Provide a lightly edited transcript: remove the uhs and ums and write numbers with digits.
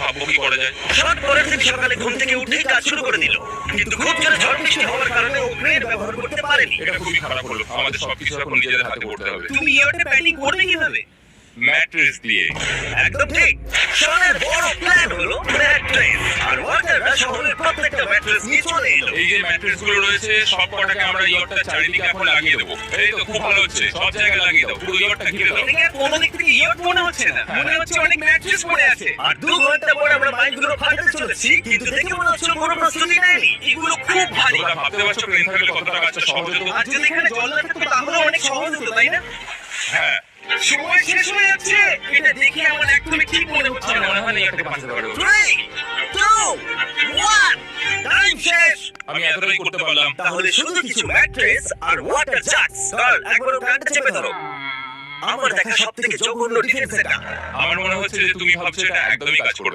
ভাববো কি করা যায়। শট পরের দিন সকালে ঘুম থেকে উঠেই কাজ শুরু করে দিল, কিন্তু খুব জোরে ঝড় বৃষ্টি হওয়ার কারণে ও ক্রেন ব্যবহার করতে পারেনি। এটা খুবই খারাপ হলো, আমাদের সবকিছু এখন নিজেদের হাতে করতে হবে। তুমি ইয়টে ব্যাটিং করবে কিভাবে? ম্যাট্রেস দিয়ে। একদম ঠিক। শনের বড় প্ল্যান হলো ম্যাট্রেস, আর ওয়াটাররা শহরের প্রত্যেকটা ম্যাট্রেস নিয়ে চলে এলো। এই যে ম্যাট্রেস গুলো রয়েছে সব কটাকে আমরা ইয়টটার চারিদিকে এখন লাগিয়ে দেবো। এই তো খুব ভালো হচ্ছে, সব জায়গায় লাগিয়ে দাও, পুরো ইয়টটা ঘিরে দাও। এদিকে কোনো দিক থেকে ইয়ট মনে হচ্ছে না, মনে হচ্ছে অনেক ম্যাট্রেস পড়ে আছে। আর 2 ঘন্টা পরে আমরা মাইনগুলো ফাটাতে চলেছি, কিন্তু দেখে মনে হচ্ছে কোনো প্রস্তুতি নেয়নি। এগুলো খুব ভারী। তোমরা ভাবতে পারছো ক্রেন থাকলে কতটা কাজটা সহজ হতো? আর যদি এখানে জল না থাকতো তাহলে অনেক সহজ হতো, তাই না? হ্যাঁ, সময় শেষ হয়ে যাচ্ছে, এটা দেখে আমার একদমই ঠিক মনে হচ্ছে আমার না। মনে হয় না ইয়টটাকে বাঁচাতে পারবো। 3, 2, 1, টাইম শেষ। আমি এতটাই করতে পারলাম। তাহলে শুধু কিছু ম্যাট্রেস আর ওয়াটার জাগস। কারণ একবার গানটা চেপে ধরো। আমার দেখা সবথেকে জঘন্য ডিফেন্স এটা। আমার মনে হচ্ছে যে তুমি ভাবছো এটা একদমই কাজ করবে